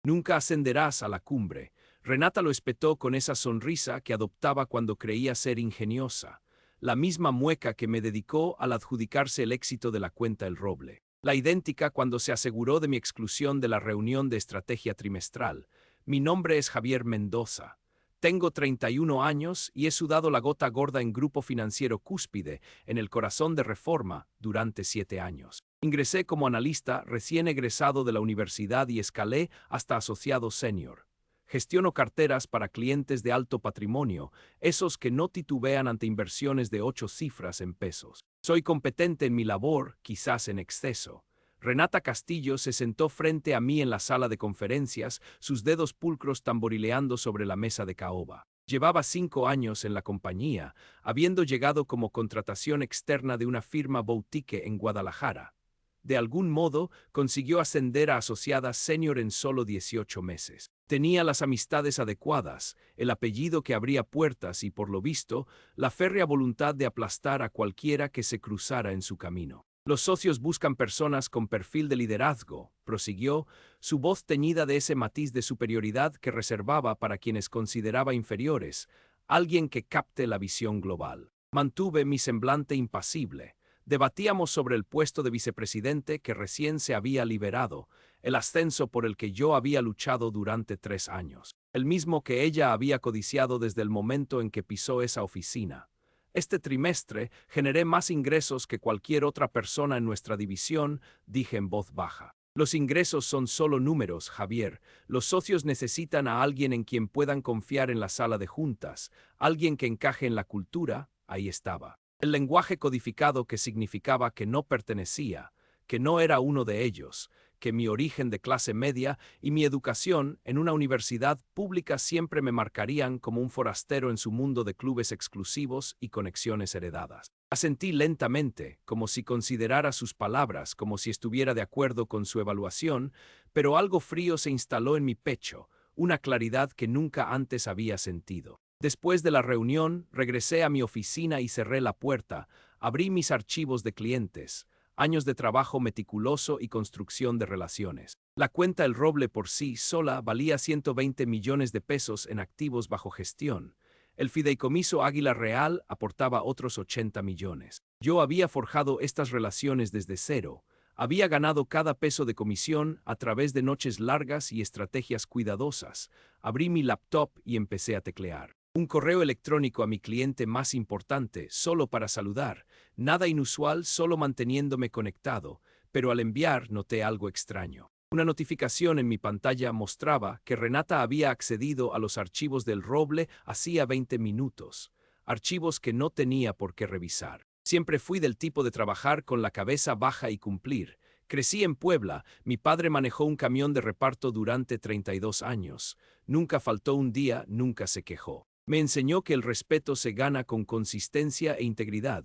Nunca ascenderás a la cumbre. Renata lo espetó con esa sonrisa que adoptaba cuando creía ser ingeniosa, la misma mueca que me dedicó al adjudicarse el éxito de la cuenta El Roble, la idéntica cuando se aseguró de mi exclusión de la reunión de estrategia trimestral. Mi nombre es Javier Mendoza. Tengo 31 años y he sudado la gota gorda en Grupo Financiero Cúspide, en el corazón de Reforma, durante 7 años. Ingresé como analista recién egresado de la universidad y escalé hasta asociado senior. Gestiono carteras para clientes de alto patrimonio, esos que no titubean ante inversiones de 8 cifras en pesos. Soy competente en mi labor, quizás en exceso. Renata Castillo se sentó frente a mí en la sala de conferencias, sus dedos pulcros tamborileando sobre la mesa de caoba. Llevaba 5 años en la compañía, habiendo llegado como contratación externa de una firma boutique en Guadalajara. De algún modo, consiguió ascender a asociada senior en solo 18 meses. Tenía las amistades adecuadas, el apellido que abría puertas y, por lo visto, la férrea voluntad de aplastar a cualquiera que se cruzara en su camino. Los socios buscan personas con perfil de liderazgo, prosiguió, su voz teñida de ese matiz de superioridad que reservaba para quienes consideraba inferiores, alguien que capte la visión global. Mantuve mi semblante impasible. Debatíamos sobre el puesto de vicepresidente que recién se había liberado, el ascenso por el que yo había luchado durante 3 años, el mismo que ella había codiciado desde el momento en que pisó esa oficina. Este trimestre generé más ingresos que cualquier otra persona en nuestra división, dije en voz baja. Los ingresos son solo números, Javier. Los socios necesitan a alguien en quien puedan confiar en la sala de juntas, alguien que encaje en la cultura. Ahí estaba. El lenguaje codificado que significaba que no pertenecía, que no era uno de ellos, que mi origen de clase media y mi educación en una universidad pública siempre me marcarían como un forastero en su mundo de clubes exclusivos y conexiones heredadas. Asentí lentamente, como si considerara sus palabras, como si estuviera de acuerdo con su evaluación, pero algo frío se instaló en mi pecho, una claridad que nunca antes había sentido. Después de la reunión, regresé a mi oficina y cerré la puerta, abrí mis archivos de clientes, años de trabajo meticuloso y construcción de relaciones. La cuenta El Roble por sí sola valía 120 millones de pesos en activos bajo gestión. El fideicomiso Águila Real aportaba otros 80 millones. Yo había forjado estas relaciones desde cero. Había ganado cada peso de comisión a través de noches largas y estrategias cuidadosas. Abrí mi laptop y empecé a teclear. Un correo electrónico a mi cliente más importante, solo para saludar. Nada inusual, solo manteniéndome conectado, pero al enviar noté algo extraño. Una notificación en mi pantalla mostraba que Renata había accedido a los archivos del Roble hacía 20 minutos, archivos que no tenía por qué revisar. Siempre fui del tipo de trabajar con la cabeza baja y cumplir. Crecí en Puebla, mi padre manejó un camión de reparto durante 32 años. Nunca faltó un día, nunca se quejó. Me enseñó que el respeto se gana con consistencia e integridad.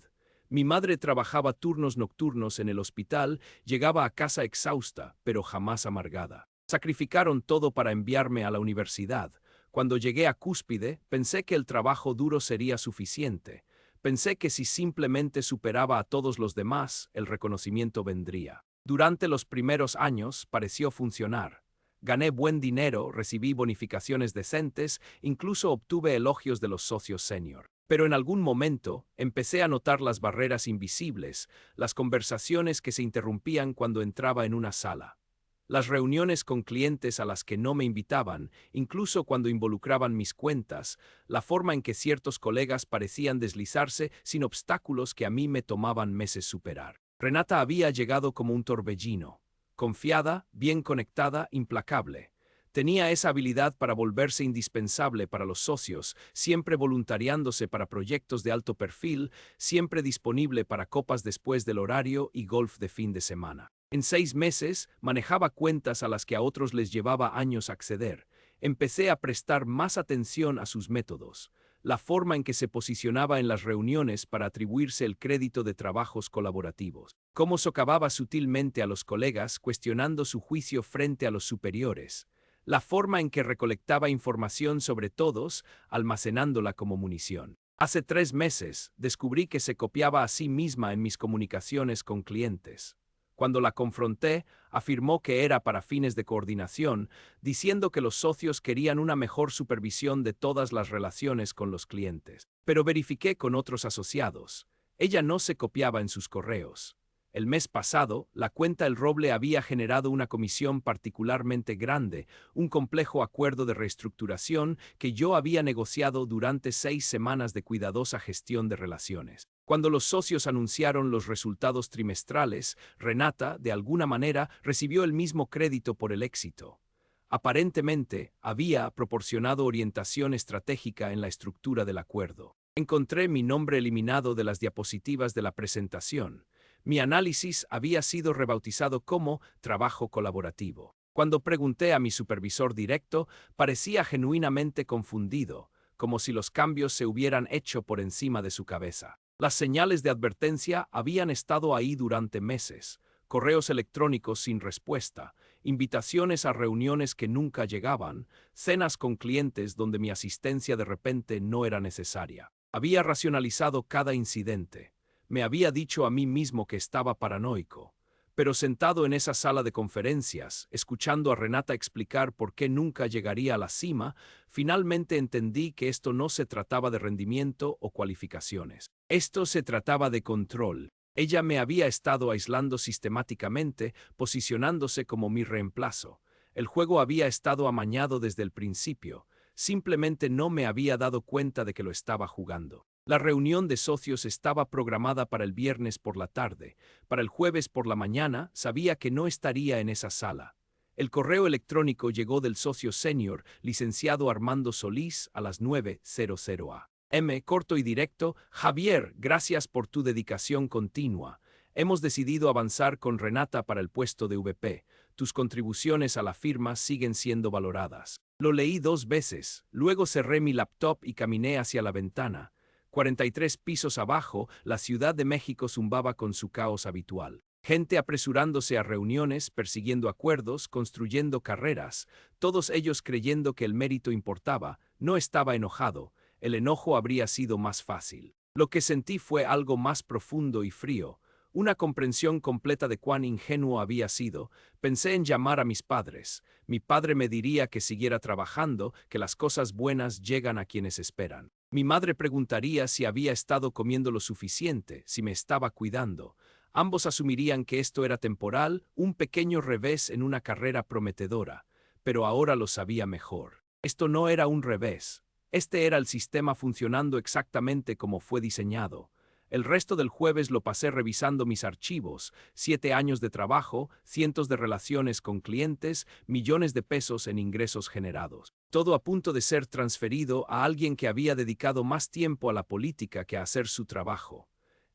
Mi madre trabajaba turnos nocturnos en el hospital, llegaba a casa exhausta, pero jamás amargada. Sacrificaron todo para enviarme a la universidad. Cuando llegué a Cúspide, pensé que el trabajo duro sería suficiente. Pensé que si simplemente superaba a todos los demás, el reconocimiento vendría. Durante los primeros años pareció funcionar. Gané buen dinero, recibí bonificaciones decentes, incluso obtuve elogios de los socios senior. Pero en algún momento empecé a notar las barreras invisibles, las conversaciones que se interrumpían cuando entraba en una sala, las reuniones con clientes a las que no me invitaban, incluso cuando involucraban mis cuentas, la forma en que ciertos colegas parecían deslizarse sin obstáculos que a mí me tomaban meses superar. Renata había llegado como un torbellino. Confiada, bien conectada, implacable. Tenía esa habilidad para volverse indispensable para los socios, siempre voluntariándose para proyectos de alto perfil, siempre disponible para copas después del horario y golf de fin de semana. En 6 meses, manejaba cuentas a las que a otros les llevaba años acceder. Empecé a prestar más atención a sus métodos, la forma en que se posicionaba en las reuniones para atribuirse el crédito de trabajos colaborativos, cómo socavaba sutilmente a los colegas cuestionando su juicio frente a los superiores, la forma en que recolectaba información sobre todos, almacenándola como munición. Hace 3 meses, descubrí que se copiaba a sí misma en mis comunicaciones con clientes. Cuando la confronté, afirmó que era para fines de coordinación, diciendo que los socios querían una mejor supervisión de todas las relaciones con los clientes. Pero verifiqué con otros asociados. Ella no se copiaba en sus correos. El mes pasado, la cuenta El Roble había generado una comisión particularmente grande, un complejo acuerdo de reestructuración que yo había negociado durante 6 semanas de cuidadosa gestión de relaciones. Cuando los socios anunciaron los resultados trimestrales, Renata, de alguna manera, recibió el mismo crédito por el éxito. Aparentemente, había proporcionado orientación estratégica en la estructura del acuerdo. Encontré mi nombre eliminado de las diapositivas de la presentación. Mi análisis había sido rebautizado como trabajo colaborativo. Cuando pregunté a mi supervisor directo, parecía genuinamente confundido, como si los cambios se hubieran hecho por encima de su cabeza. Las señales de advertencia habían estado ahí durante meses, correos electrónicos sin respuesta, invitaciones a reuniones que nunca llegaban, cenas con clientes donde mi asistencia de repente no era necesaria. Había racionalizado cada incidente. Me había dicho a mí mismo que estaba paranoico, pero sentado en esa sala de conferencias, escuchando a Renata explicar por qué nunca llegaría a la cima, finalmente entendí que esto no se trataba de rendimiento o cualificaciones. Esto se trataba de control. Ella me había estado aislando sistemáticamente, posicionándose como mi reemplazo. El juego había estado amañado desde el principio. Simplemente no me había dado cuenta de que lo estaba jugando. La reunión de socios estaba programada para el viernes por la tarde. Para el jueves por la mañana sabía que no estaría en esa sala. El correo electrónico llegó del socio senior, licenciado Armando Solís, a las 9:00 am. Corto y directo: Javier, gracias por tu dedicación continua. Hemos decidido avanzar con Renata para el puesto de VP. Tus contribuciones a la firma siguen siendo valoradas. Lo leí 2 veces, luego cerré mi laptop y caminé hacia la ventana. 43 pisos abajo, la Ciudad de México zumbaba con su caos habitual. Gente apresurándose a reuniones, persiguiendo acuerdos, construyendo carreras, todos ellos creyendo que el mérito importaba. No estaba enojado, el enojo habría sido más fácil. Lo que sentí fue algo más profundo y frío, una comprensión completa de cuán ingenuo había sido. Pensé en llamar a mis padres. Mi padre me diría que siguiera trabajando, que las cosas buenas llegan a quienes esperan. Mi madre preguntaría si había estado comiendo lo suficiente, si me estaba cuidando. Ambos asumirían que esto era temporal, un pequeño revés en una carrera prometedora. Pero ahora lo sabía mejor. Esto no era un revés. Este era el sistema funcionando exactamente como fue diseñado. El resto del jueves lo pasé revisando mis archivos, 7 años de trabajo, cientos de relaciones con clientes, millones de pesos en ingresos generados. Todo a punto de ser transferido a alguien que había dedicado más tiempo a la política que a hacer su trabajo.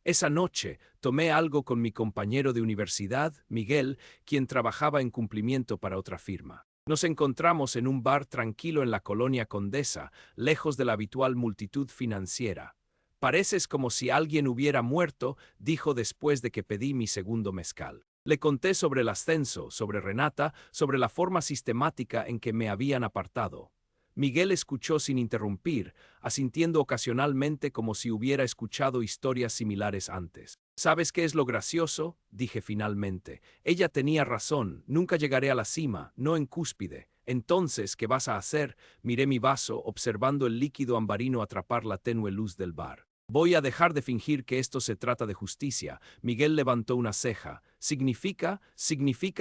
Esa noche tomé algo con mi compañero de universidad, Miguel, quien trabajaba en cumplimiento para otra firma. Nos encontramos en un bar tranquilo en la colonia Condesa, lejos de la habitual multitud financiera. Pareces como si alguien hubiera muerto, dijo después de que pedí mi segundo mezcal. Le conté sobre el ascenso, sobre Renata, sobre la forma sistemática en que me habían apartado. Miguel escuchó sin interrumpir, asintiendo ocasionalmente como si hubiera escuchado historias similares antes. ¿Sabes qué es lo gracioso?, dije finalmente. Ella tenía razón, nunca llegaré a la cima, no en cúspide. Entonces, ¿qué vas a hacer? Miré mi vaso, observando el líquido ambarino atrapar la tenue luz del bar. Voy a dejar de fingir que esto se trata de justicia. Miguel levantó una ceja. Significa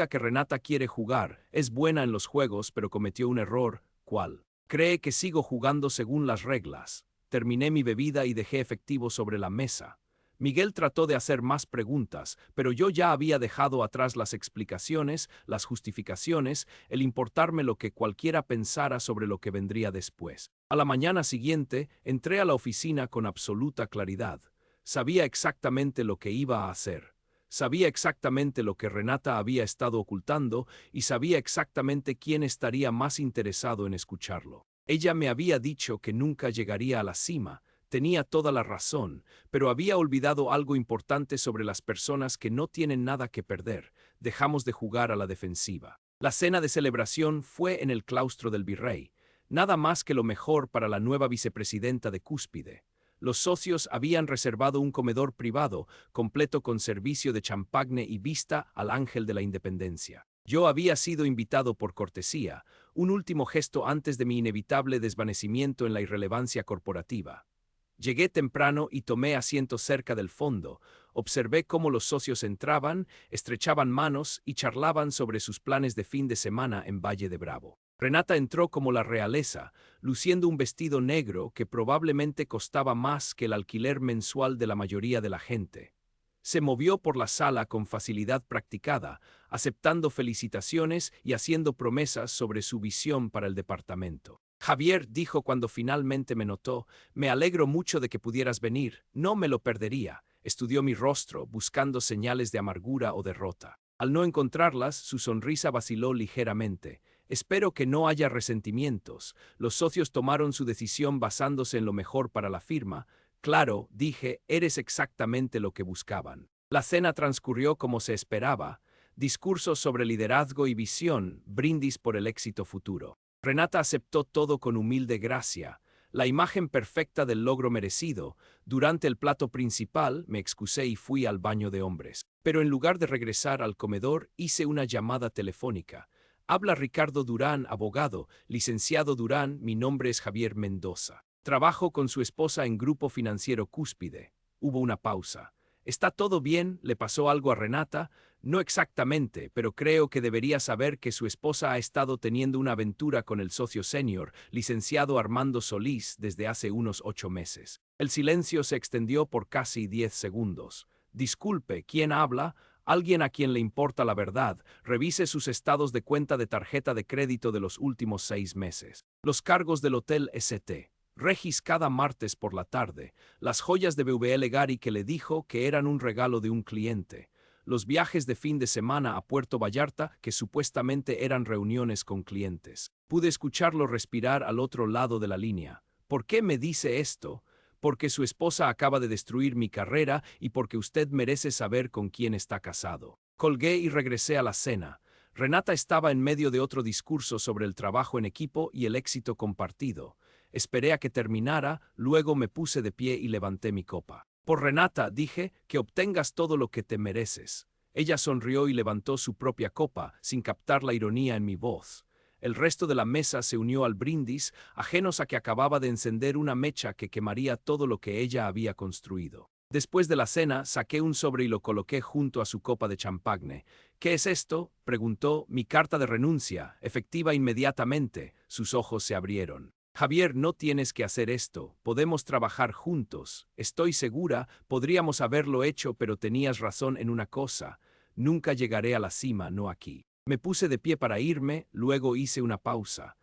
que Renata quiere jugar. Es buena en los juegos, pero cometió un error. ¿Cuál? Cree que sigo jugando según las reglas. Terminé mi bebida y dejé efectivo sobre la mesa. Miguel trató de hacer más preguntas, pero yo ya había dejado atrás las explicaciones, las justificaciones, el importarme lo que cualquiera pensara sobre lo que vendría después. A la mañana siguiente, entré a la oficina con absoluta claridad. Sabía exactamente lo que iba a hacer. Sabía exactamente lo que Renata había estado ocultando y sabía exactamente quién estaría más interesado en escucharlo. Ella me había dicho que nunca llegaría a la cima. Tenía toda la razón, pero había olvidado algo importante sobre las personas que no tienen nada que perder. Dejamos de jugar a la defensiva. La cena de celebración fue en el claustro del Virrey. Nada más que lo mejor para la nueva vicepresidenta de Cúspide. Los socios habían reservado un comedor privado, completo con servicio de champagne y vista al Ángel de la Independencia. Yo había sido invitado por cortesía, un último gesto antes de mi inevitable desvanecimiento en la irrelevancia corporativa. Llegué temprano y tomé asiento cerca del fondo. Observé cómo los socios entraban, estrechaban manos y charlaban sobre sus planes de fin de semana en Valle de Bravo. Renata entró como la realeza, luciendo un vestido negro que probablemente costaba más que el alquiler mensual de la mayoría de la gente. Se movió por la sala con facilidad practicada, aceptando felicitaciones y haciendo promesas sobre su visión para el departamento. Javier dijo cuando finalmente me notó, me alegro mucho de que pudieras venir, no me lo perdería. Estudió mi rostro, buscando señales de amargura o derrota. Al no encontrarlas, su sonrisa vaciló ligeramente. Espero que no haya resentimientos. Los socios tomaron su decisión basándose en lo mejor para la firma. Claro, dije, eres exactamente lo que buscaban. La cena transcurrió como se esperaba. Discursos sobre liderazgo y visión, brindis por el éxito futuro. Renata aceptó todo con humilde gracia, la imagen perfecta del logro merecido. Durante el plato principal me excusé y fui al baño de hombres. Pero en lugar de regresar al comedor, hice una llamada telefónica. Habla Ricardo Durán, abogado. Licenciado Durán, mi nombre es Javier Mendoza. Trabajo con su esposa en Grupo Financiero Cúspide. Hubo una pausa. ¿Está todo bien? ¿Le pasó algo a Renata? No exactamente, pero creo que debería saber que su esposa ha estado teniendo una aventura con el socio senior, licenciado Armando Solís, desde hace unos 8 meses. El silencio se extendió por casi 10 segundos. Disculpe, ¿quién habla? Alguien a quien le importa la verdad. Revise sus estados de cuenta de tarjeta de crédito de los últimos 6 meses. Los cargos del Hotel St. Regis cada martes por la tarde, las joyas de BVL Gary que le dijo que eran un regalo de un cliente, los viajes de fin de semana a Puerto Vallarta que supuestamente eran reuniones con clientes. Pude escucharlo respirar al otro lado de la línea. ¿Por qué me dice esto? Porque su esposa acaba de destruir mi carrera y porque usted merece saber con quién está casado. Colgué y regresé a la cena. Renata estaba en medio de otro discurso sobre el trabajo en equipo y el éxito compartido. Esperé a que terminara, luego me puse de pie y levanté mi copa. Por Renata, dije, que obtengas todo lo que te mereces. Ella sonrió y levantó su propia copa, sin captar la ironía en mi voz. El resto de la mesa se unió al brindis, ajenos a que acababa de encender una mecha que quemaría todo lo que ella había construido. Después de la cena, saqué un sobre y lo coloqué junto a su copa de champagne. ¿Qué es esto?, preguntó. Mi carta de renuncia, efectiva inmediatamente. Sus ojos se abrieron. Javier, no tienes que hacer esto, podemos trabajar juntos. Estoy segura, podríamos haberlo hecho, pero tenías razón en una cosa. Nunca llegaré a la cima, no aquí. Me puse de pie para irme, luego hice una pausa.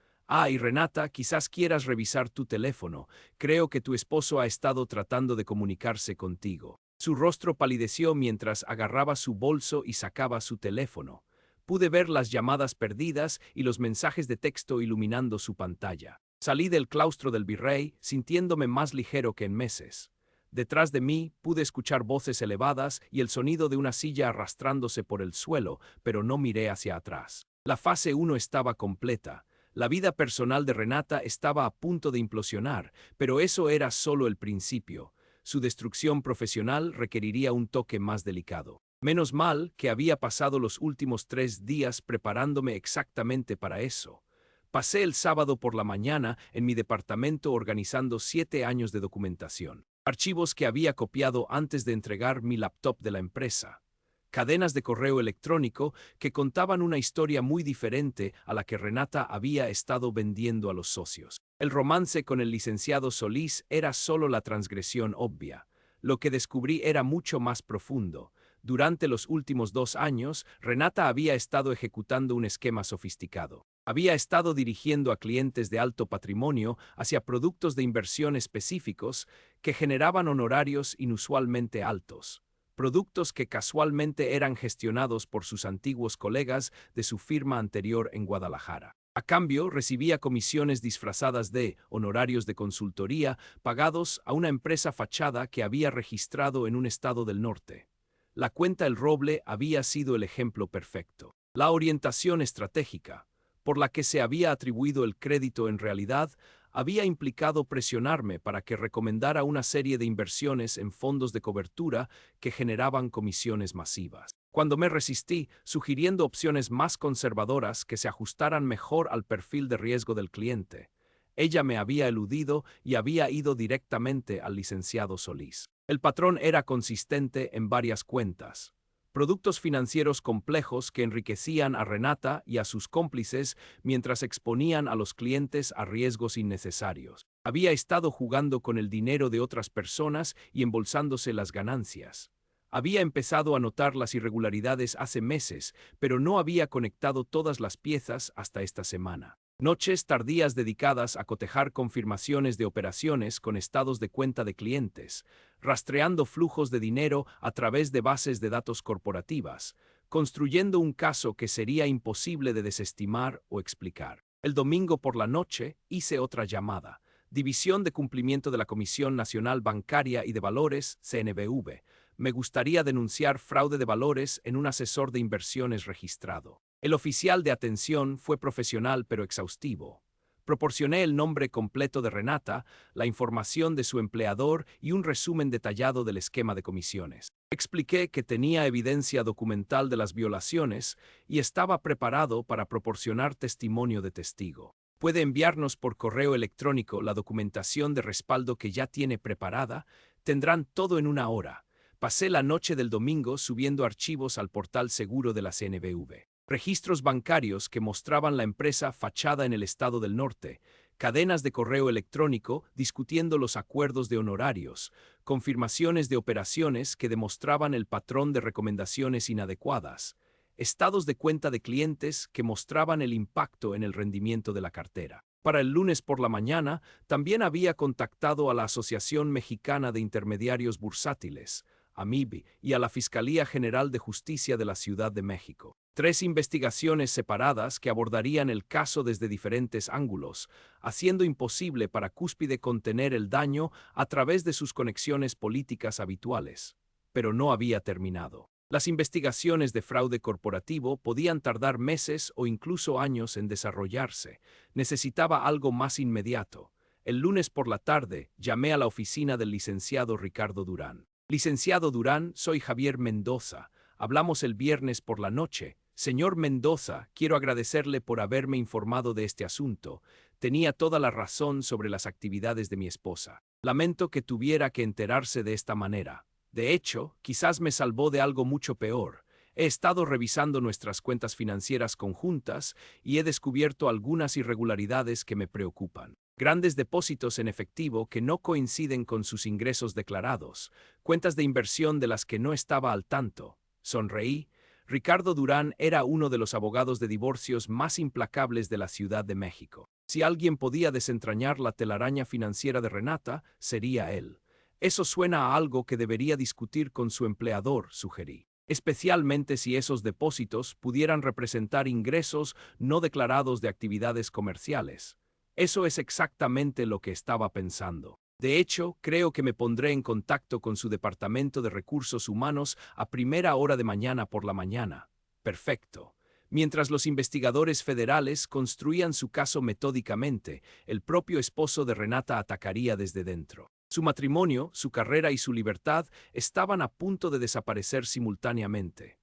Y Renata, quizás quieras revisar tu teléfono. Creo que tu esposo ha estado tratando de comunicarse contigo. Su rostro palideció mientras agarraba su bolso y sacaba su teléfono. Pude ver las llamadas perdidas y los mensajes de texto iluminando su pantalla. Salí del claustro del Virrey, sintiéndome más ligero que en meses. Detrás de mí pude escuchar voces elevadas y el sonido de una silla arrastrándose por el suelo, pero no miré hacia atrás. La fase 1 estaba completa. La vida personal de Renata estaba a punto de implosionar, pero eso era solo el principio. Su destrucción profesional requeriría un toque más delicado. Menos mal que había pasado los últimos 3 días preparándome exactamente para eso. Pasé el sábado por la mañana en mi departamento organizando 7 años de documentación. Archivos que había copiado antes de entregar mi laptop de la empresa. Cadenas de correo electrónico que contaban una historia muy diferente a la que Renata había estado vendiendo a los socios. El romance con el licenciado Solís era solo la transgresión obvia. Lo que descubrí era mucho más profundo. Durante los últimos 2 años, Renata había estado ejecutando un esquema sofisticado. Había estado dirigiendo a clientes de alto patrimonio hacia productos de inversión específicos que generaban honorarios inusualmente altos. Productos que casualmente eran gestionados por sus antiguos colegas de su firma anterior en Guadalajara. A cambio, recibía comisiones disfrazadas de honorarios de consultoría pagados a una empresa fachada que había registrado en un estado del norte. La cuenta El Roble había sido el ejemplo perfecto. La orientación estratégica, por la que se había atribuido el crédito en realidad, había implicado presionarme para que recomendara una serie de inversiones en fondos de cobertura que generaban comisiones masivas. Cuando me resistí, sugiriendo opciones más conservadoras que se ajustaran mejor al perfil de riesgo del cliente, ella me había eludido y había ido directamente al licenciado Solís. El patrón era consistente en varias cuentas. Productos financieros complejos que enriquecían a Renata y a sus cómplices mientras exponían a los clientes a riesgos innecesarios. Había estado jugando con el dinero de otras personas y embolsándose las ganancias. Había empezado a notar las irregularidades hace meses, pero no había conectado todas las piezas hasta esta semana. Noches tardías dedicadas a cotejar confirmaciones de operaciones con estados de cuenta de clientes, rastreando flujos de dinero a través de bases de datos corporativas, construyendo un caso que sería imposible de desestimar o explicar. El domingo por la noche hice otra llamada. División de Cumplimiento de la Comisión Nacional Bancaria y de Valores, CNBV. Me gustaría denunciar fraude de valores en un asesor de inversiones registrado. El oficial de atención fue profesional pero exhaustivo. Proporcioné el nombre completo de Renata, la información de su empleador y un resumen detallado del esquema de comisiones. Expliqué que tenía evidencia documental de las violaciones y estaba preparado para proporcionar testimonio de testigo. Puede enviarnos por correo electrónico la documentación de respaldo que ya tiene preparada. Tendrán todo en una hora. Pasé la noche del domingo subiendo archivos al portal seguro de la CNBV. Registros bancarios que mostraban la empresa fachada en el estado del norte, cadenas de correo electrónico discutiendo los acuerdos de honorarios, confirmaciones de operaciones que demostraban el patrón de recomendaciones inadecuadas, estados de cuenta de clientes que mostraban el impacto en el rendimiento de la cartera. Para el lunes por la mañana, también había contactado a la Asociación Mexicana de Intermediarios Bursátiles, AMIB, y a la Fiscalía General de Justicia de la Ciudad de México. 3 investigaciones separadas que abordarían el caso desde diferentes ángulos, haciendo imposible para Cúspide contener el daño a través de sus conexiones políticas habituales. Pero no había terminado. Las investigaciones de fraude corporativo podían tardar meses o incluso años en desarrollarse. Necesitaba algo más inmediato. El lunes por la tarde llamé a la oficina del licenciado Ricardo Durán. Licenciado Durán, soy Javier Mendoza. Hablamos el viernes por la noche. Señor Mendoza, quiero agradecerle por haberme informado de este asunto. Tenía toda la razón sobre las actividades de mi esposa. Lamento que tuviera que enterarse de esta manera. De hecho, quizás me salvó de algo mucho peor. He estado revisando nuestras cuentas financieras conjuntas y he descubierto algunas irregularidades que me preocupan. Grandes depósitos en efectivo que no coinciden con sus ingresos declarados, cuentas de inversión de las que no estaba al tanto. Sonreí. Ricardo Durán era uno de los abogados de divorcios más implacables de la Ciudad de México. Si alguien podía desentrañar la telaraña financiera de Renata, sería él. Eso suena a algo que debería discutir con su empleador, sugerí. Especialmente si esos depósitos pudieran representar ingresos no declarados de actividades comerciales. Eso es exactamente lo que estaba pensando. De hecho, creo que me pondré en contacto con su departamento de recursos humanos a primera hora de mañana por la mañana. Perfecto. Mientras los investigadores federales construían su caso metódicamente, el propio esposo de Renata atacaría desde dentro. Su matrimonio, su carrera y su libertad estaban a punto de desaparecer simultáneamente.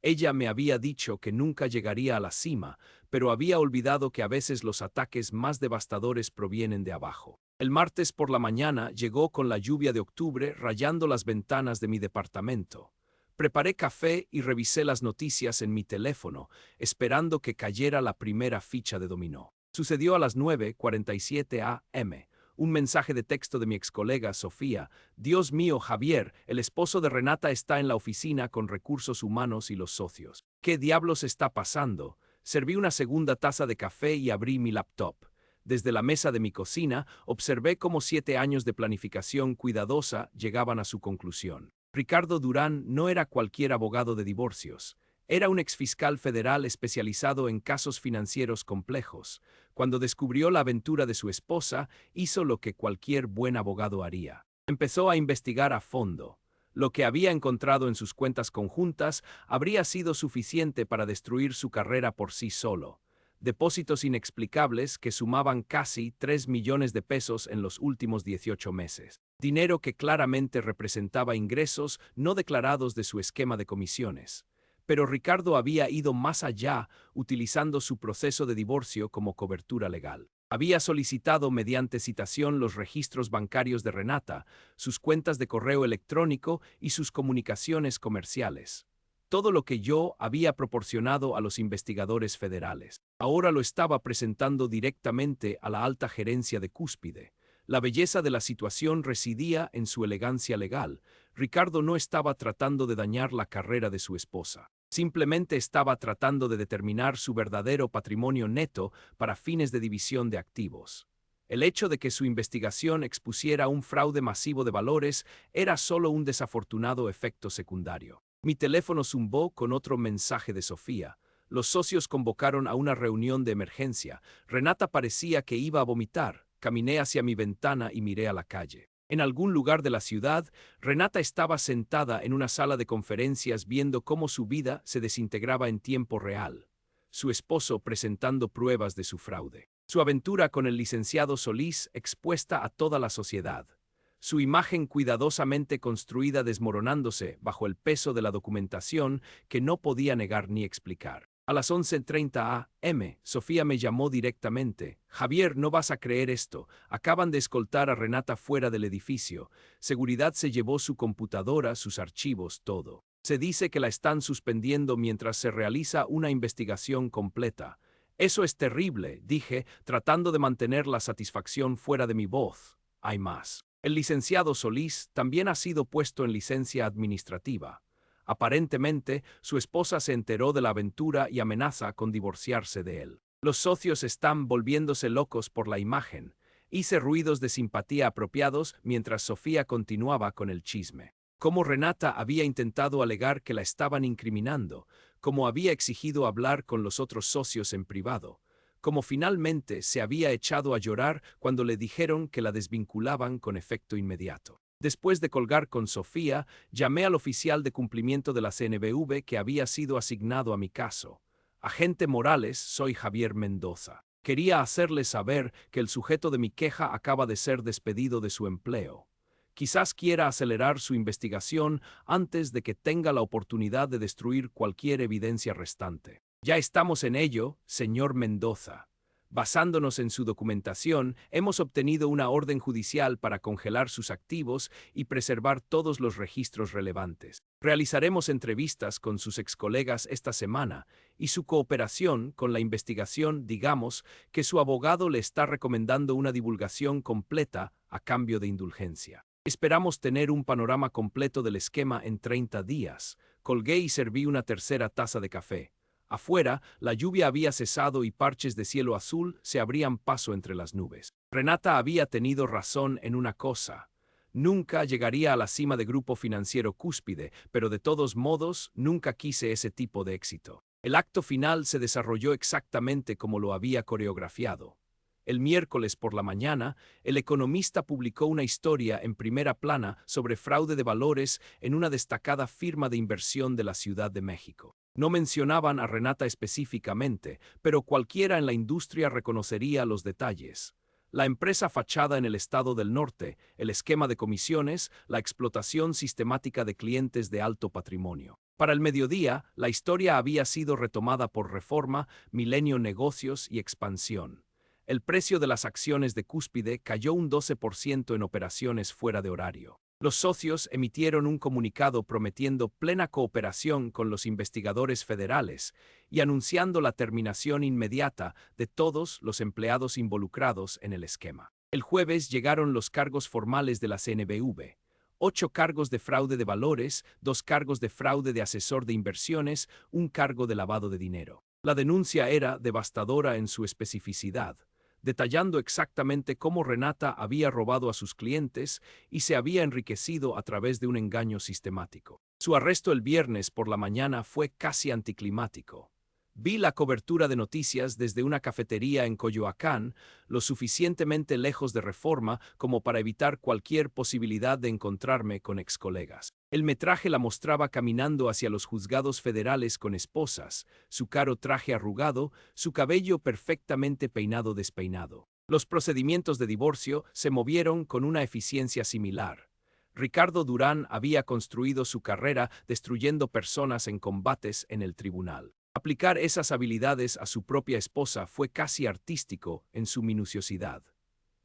Ella me había dicho que nunca llegaría a la cima, pero había olvidado que a veces los ataques más devastadores provienen de abajo. El martes por la mañana llegó con la lluvia de octubre rayando las ventanas de mi departamento. Preparé café y revisé las noticias en mi teléfono, esperando que cayera la primera ficha de dominó. Sucedió a las 9:47 a.m. Un mensaje de texto de mi excolega Sofía. Dios mío, Javier, el esposo de Renata está en la oficina con recursos humanos y los socios. ¿Qué diablos está pasando? Serví una segunda taza de café y abrí mi laptop. Desde la mesa de mi cocina, observé cómo 7 años de planificación cuidadosa llegaban a su conclusión. Ricardo Durán no era cualquier abogado de divorcios. Era un exfiscal federal especializado en casos financieros complejos. Cuando descubrió la aventura de su esposa, hizo lo que cualquier buen abogado haría. Empezó a investigar a fondo. Lo que había encontrado en sus cuentas conjuntas habría sido suficiente para destruir su carrera por sí solo. depósitos inexplicables que sumaban casi 3 millones de pesos en los últimos 18 meses. Dinero que claramente representaba ingresos no declarados de su esquema de comisiones. Pero Ricardo había ido más allá, utilizando su proceso de divorcio como cobertura legal. Había solicitado mediante citación los registros bancarios de Renata, sus cuentas de correo electrónico y sus comunicaciones comerciales. Todo lo que yo había proporcionado a los investigadores federales. Ahora lo estaba presentando directamente a la alta gerencia de Cúspide. La belleza de la situación residía en su elegancia legal. Ricardo no estaba tratando de dañar la carrera de su esposa. Simplemente estaba tratando de determinar su verdadero patrimonio neto para fines de división de activos. El hecho de que su investigación expusiera un fraude masivo de valores era solo un desafortunado efecto secundario. Mi teléfono zumbó con otro mensaje de Sofía. Los socios convocaron a una reunión de emergencia. Renata parecía que iba a vomitar. Caminé hacia mi ventana y miré a la calle. En algún lugar de la ciudad, Renata estaba sentada en una sala de conferencias viendo cómo su vida se desintegraba en tiempo real. Su esposo presentando pruebas de su fraude. Su aventura con el licenciado Solís expuesta a toda la sociedad. Su imagen cuidadosamente construida desmoronándose bajo el peso de la documentación que no podía negar ni explicar. A las 11:30 am, Sofía me llamó directamente. Javier, no vas a creer esto. Acaban de escoltar a Renata fuera del edificio. Seguridad se llevó su computadora, sus archivos, todo. Se dice que la están suspendiendo mientras se realiza una investigación completa. Eso es terrible, dije, tratando de mantener la satisfacción fuera de mi voz. Hay más. El licenciado Solís también ha sido puesto en licencia administrativa. Aparentemente, su esposa se enteró de la aventura y amenaza con divorciarse de él. Los socios están volviéndose locos por la imagen. Hice ruidos de simpatía apropiados mientras Sofía continuaba con el chisme. Cómo Renata había intentado alegar que la estaban incriminando, cómo había exigido hablar con los otros socios en privado, cómo finalmente se había echado a llorar cuando le dijeron que la desvinculaban con efecto inmediato. Después de colgar con Sofía, llamé al oficial de cumplimiento de la CNBV que había sido asignado a mi caso. Agente Morales, soy Javier Mendoza. Quería hacerle saber que el sujeto de mi queja acaba de ser despedido de su empleo. Quizás quiera acelerar su investigación antes de que tenga la oportunidad de destruir cualquier evidencia restante. Ya estamos en ello, señor Mendoza. Basándonos en su documentación, hemos obtenido una orden judicial para congelar sus activos y preservar todos los registros relevantes. Realizaremos entrevistas con sus excolegas esta semana y su cooperación con la investigación, digamos, que su abogado le está recomendando una divulgación completa a cambio de indulgencia. Esperamos tener un panorama completo del esquema en 30 días. Colgué y serví una tercera taza de café. Afuera, la lluvia había cesado y parches de cielo azul se abrían paso entre las nubes. Renata había tenido razón en una cosa. Nunca llegaría a la cima de Grupo Financiero Cúspide, pero de todos modos, nunca quise ese tipo de éxito. El acto final se desarrolló exactamente como lo había coreografiado. El miércoles por la mañana, El Economista publicó una historia en primera plana sobre fraude de valores en una destacada firma de inversión de la Ciudad de México. No mencionaban a Renata específicamente, pero cualquiera en la industria reconocería los detalles. La empresa fachada en el estado del norte, el esquema de comisiones, la explotación sistemática de clientes de alto patrimonio. Para el mediodía, la historia había sido retomada por Reforma, Milenio Negocios y Expansión. El precio de las acciones de Cúspide cayó un 12% en operaciones fuera de horario. Los socios emitieron un comunicado prometiendo plena cooperación con los investigadores federales y anunciando la terminación inmediata de todos los empleados involucrados en el esquema. El jueves llegaron los cargos formales de la CNBV. 8 cargos de fraude de valores, 2 cargos de fraude de asesor de inversiones, 1 cargo de lavado de dinero. La denuncia era devastadora en su especificidad, detallando exactamente cómo Renata había robado a sus clientes y se había enriquecido a través de un engaño sistemático. Su arresto el viernes por la mañana fue casi anticlimático. Vi la cobertura de noticias desde una cafetería en Coyoacán, lo suficientemente lejos de Reforma como para evitar cualquier posibilidad de encontrarme con excolegas. El metraje la mostraba caminando hacia los juzgados federales con esposas, su caro traje arrugado, su cabello perfectamente peinado-despeinado. Los procedimientos de divorcio se movieron con una eficiencia similar. Ricardo Durán había construido su carrera destruyendo personas en combates en el tribunal. Aplicar esas habilidades a su propia esposa fue casi artístico en su minuciosidad.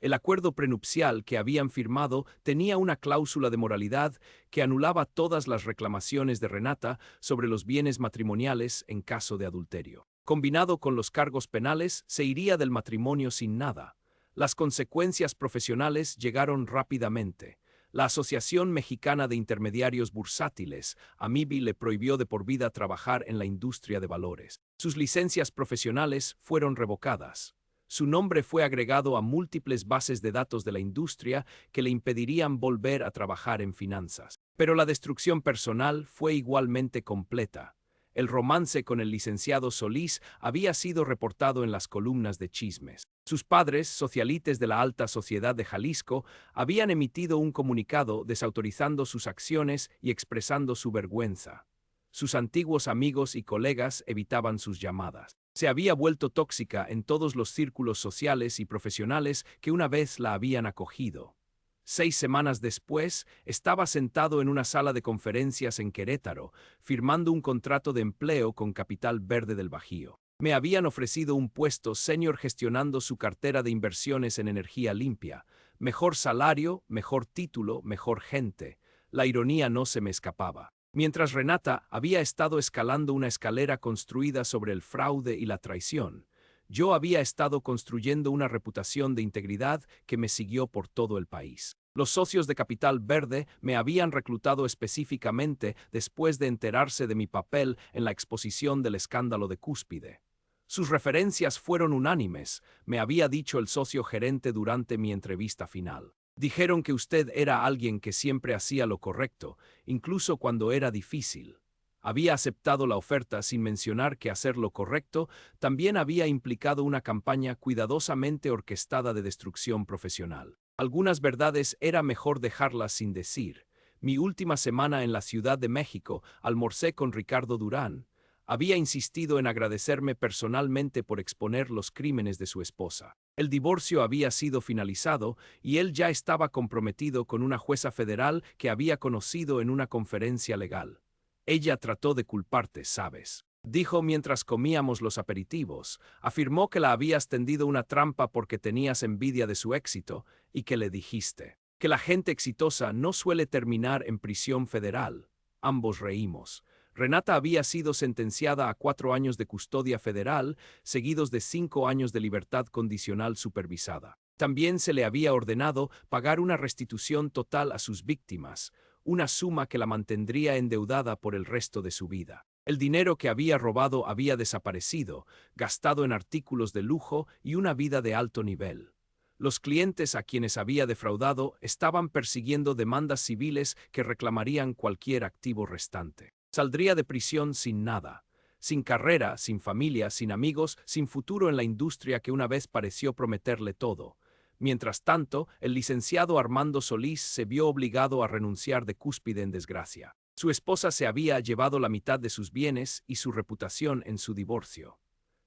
El acuerdo prenupcial que habían firmado tenía una cláusula de moralidad que anulaba todas las reclamaciones de Renata sobre los bienes matrimoniales en caso de adulterio. Combinado con los cargos penales, se iría del matrimonio sin nada. Las consecuencias profesionales llegaron rápidamente. La Asociación Mexicana de Intermediarios Bursátiles, AMIBI, le prohibió de por vida trabajar en la industria de valores. Sus licencias profesionales fueron revocadas. Su nombre fue agregado a múltiples bases de datos de la industria que le impedirían volver a trabajar en finanzas. Pero la destrucción personal fue igualmente completa. El romance con el licenciado Solís había sido reportado en las columnas de chismes. Sus padres, socialites de la alta sociedad de Jalisco, habían emitido un comunicado desautorizando sus acciones y expresando su vergüenza. Sus antiguos amigos y colegas evitaban sus llamadas. Se había vuelto tóxica en todos los círculos sociales y profesionales que una vez la habían acogido. 6 semanas después, estaba sentado en una sala de conferencias en Querétaro, firmando un contrato de empleo con Capital Verde del Bajío. Me habían ofrecido un puesto senior gestionando su cartera de inversiones en energía limpia. Mejor salario, mejor título, mejor gente. La ironía no se me escapaba. Mientras Renata había estado escalando una escalera construida sobre el fraude y la traición, yo había estado construyendo una reputación de integridad que me siguió por todo el país. Los socios de Capital Verde me habían reclutado específicamente después de enterarse de mi papel en la exposición del escándalo de Cúspide. Sus referencias fueron unánimes, me había dicho el socio gerente durante mi entrevista final. Dijeron que usted era alguien que siempre hacía lo correcto, incluso cuando era difícil. Había aceptado la oferta sin mencionar que hacer lo correcto también había implicado una campaña cuidadosamente orquestada de destrucción profesional. Algunas verdades era mejor dejarlas sin decir. Mi última semana en la Ciudad de México almorcé con Ricardo Durán. Había insistido en agradecerme personalmente por exponer los crímenes de su esposa. El divorcio había sido finalizado y él ya estaba comprometido con una jueza federal que había conocido en una conferencia legal. Ella trató de culparte, ¿sabes? Dijo mientras comíamos los aperitivos. Afirmó que la habías tendido una trampa porque tenías envidia de su éxito y que le dijiste que la gente exitosa no suele terminar en prisión federal. Ambos reímos. Renata había sido sentenciada a 4 años de custodia federal, seguidos de 5 años de libertad condicional supervisada. También se le había ordenado pagar una restitución total a sus víctimas, una suma que la mantendría endeudada por el resto de su vida. El dinero que había robado había desaparecido, gastado en artículos de lujo y una vida de alto nivel. Los clientes a quienes había defraudado estaban persiguiendo demandas civiles que reclamarían cualquier activo restante. Saldría de prisión sin nada, sin carrera, sin familia, sin amigos, sin futuro en la industria que una vez pareció prometerle todo. Mientras tanto, el licenciado Armando Solís se vio obligado a renunciar de Cúspide en desgracia. Su esposa se había llevado la mitad de sus bienes y su reputación en su divorcio.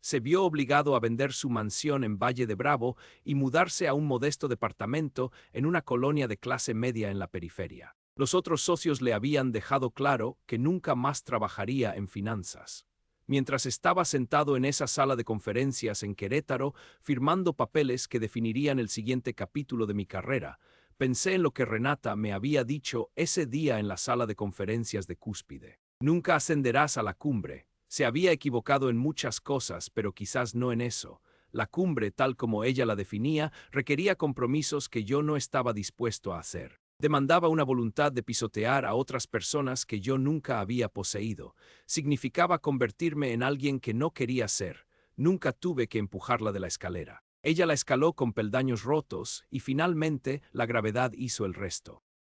Se vio obligado a vender su mansión en Valle de Bravo y mudarse a un modesto departamento en una colonia de clase media en la periferia. Los otros socios le habían dejado claro que nunca más trabajaría en finanzas. Mientras estaba sentado en esa sala de conferencias en Querétaro, firmando papeles que definirían el siguiente capítulo de mi carrera, pensé en lo que Renata me había dicho ese día en la sala de conferencias de Cúspide. Nunca ascenderás a la cumbre. Se había equivocado en muchas cosas, pero quizás no en eso. La cumbre, tal como ella la definía, requería compromisos que yo no estaba dispuesto a hacer. Demandaba una voluntad de pisotear a otras personas que yo nunca había poseído. Significaba convertirme en alguien que no quería ser. Nunca tuve que empujarla de la escalera. Ella la escaló con peldaños rotos y finalmente la gravedad hizo el resto.